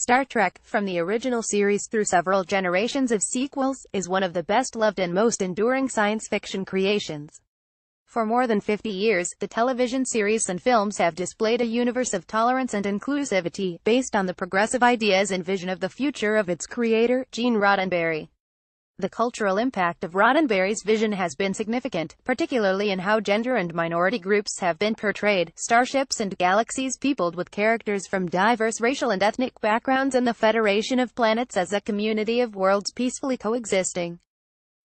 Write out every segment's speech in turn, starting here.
Star Trek, from the original series through several generations of sequels, is one of the best-loved and most enduring science fiction creations. For more than 50 years, the television series and films have displayed a universe of tolerance and inclusivity, based on the progressive ideas and vision of the future of its creator, Gene Roddenberry. The cultural impact of Roddenberry's vision has been significant, particularly in how gender and minority groups have been portrayed. Starships and galaxies peopled with characters from diverse racial and ethnic backgrounds, and the Federation of Planets as a community of worlds peacefully coexisting.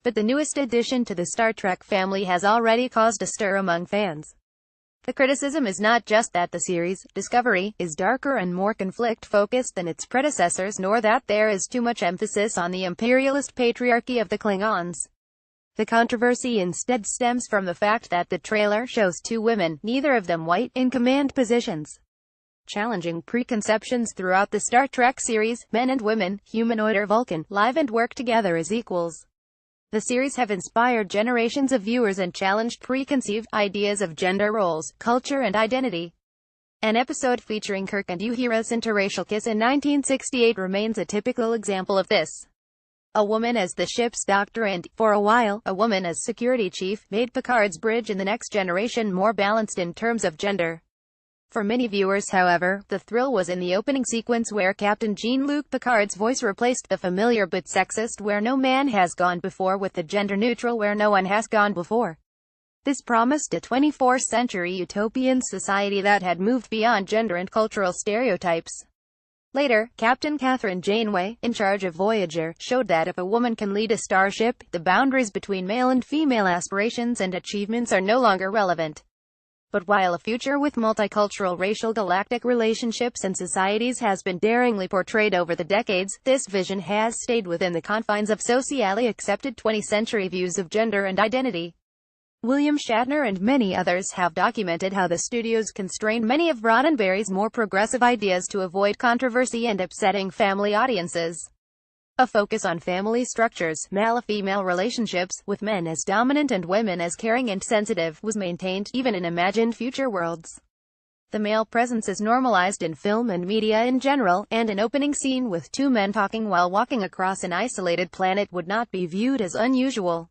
But the newest addition to the Star Trek family has already caused a stir among fans. The criticism is not just that the series, Discovery, is darker and more conflict-focused than its predecessors, nor that there is too much emphasis on the imperialist patriarchy of the Klingons. The controversy instead stems from the fact that the trailer shows two women, neither of them white, in command positions, challenging preconceptions throughout the Star Trek series. Men and women, humanoid or Vulcan, live and work together as equals. The series have inspired generations of viewers and challenged preconceived ideas of gender roles, culture and identity. An episode featuring Kirk and Uhura's interracial kiss in 1968 remains a typical example of this. A woman as the ship's doctor and, for a while, a woman as security chief, made Picard's bridge in The Next Generation more balanced in terms of gender. For many viewers, however, the thrill was in the opening sequence where Captain Jean-Luc Picard's voice replaced the familiar but sexist "Where No Man Has Gone Before" with the gender-neutral "Where No One Has Gone Before." This promised a 24th-century utopian society that had moved beyond gender and cultural stereotypes. Later, Captain Catherine Janeway, in charge of Voyager, showed that if a woman can lead a starship, the boundaries between male and female aspirations and achievements are no longer relevant. But while a future with multicultural racial galactic relationships and societies has been daringly portrayed over the decades, this vision has stayed within the confines of socially accepted 20th-century views of gender and identity. William Shatner and many others have documented how the studios constrained many of Roddenberry's more progressive ideas to avoid controversy and upsetting family audiences. A focus on family structures, male-female relationships, with men as dominant and women as caring and sensitive, was maintained, even in imagined future worlds. The male presence is normalized in film and media in general, and an opening scene with two men talking while walking across an isolated planet would not be viewed as unusual.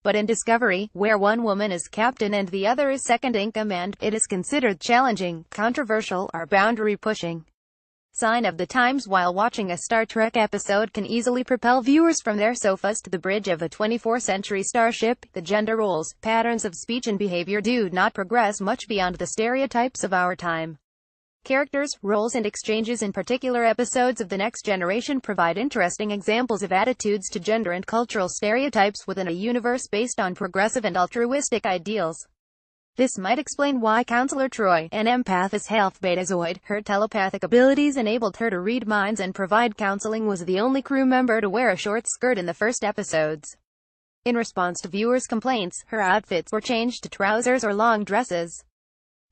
But in Discovery, where one woman is captain and the other is second in command, it is considered challenging, controversial, or boundary-pushing. Sign of the times. While watching a Star Trek episode can easily propel viewers from their sofas to the bridge of a 24th-century starship, the gender roles, patterns of speech and behavior do not progress much beyond the stereotypes of our time. Characters, roles and exchanges in particular episodes of The Next Generation provide interesting examples of attitudes to gender and cultural stereotypes within a universe based on progressive and altruistic ideals. This might explain why Counselor Troi, an empath as half-betazoid, her telepathic abilities enabled her to read minds and provide counseling, was the only crew member to wear a short skirt in the first episodes. In response to viewers' complaints, her outfits were changed to trousers or long dresses.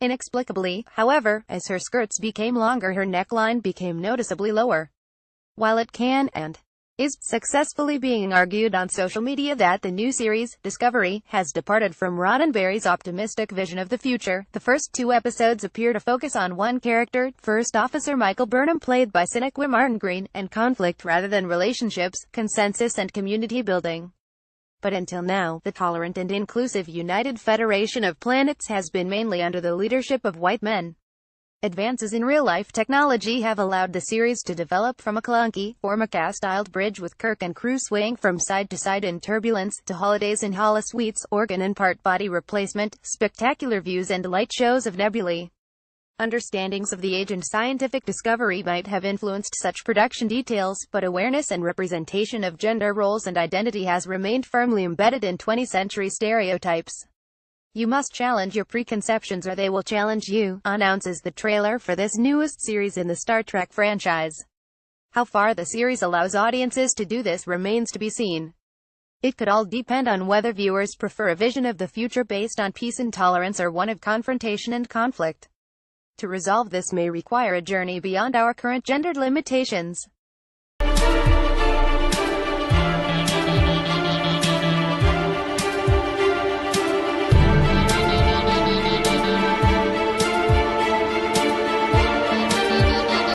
Inexplicably, however, as her skirts became longer, her neckline became noticeably lower. While it can, and is successfully being argued on social media that the new series, Discovery, has departed from Roddenberry's optimistic vision of the future, the first two episodes appear to focus on one character, First Officer Michael Burnham, played by Sonequa Martin Green, and conflict rather than relationships, consensus and community building. But until now, the tolerant and inclusive United Federation of Planets has been mainly under the leadership of white men. Advances in real-life technology have allowed the series to develop from a clunky, Formica-styled bridge with Kirk and crew swaying from side to side in turbulence, to holidays in holosuites, organ and part body replacement, spectacular views and light shows of nebulae. Understandings of the age and scientific discovery might have influenced such production details, but awareness and representation of gender roles and identity has remained firmly embedded in 20th-century stereotypes. You must challenge your preconceptions or they will challenge you, announces the trailer for this newest series in the Star Trek franchise. How far the series allows audiences to do this remains to be seen. It could all depend on whether viewers prefer a vision of the future based on peace and tolerance or one of confrontation and conflict. To resolve this may require a journey beyond our current gendered limitations.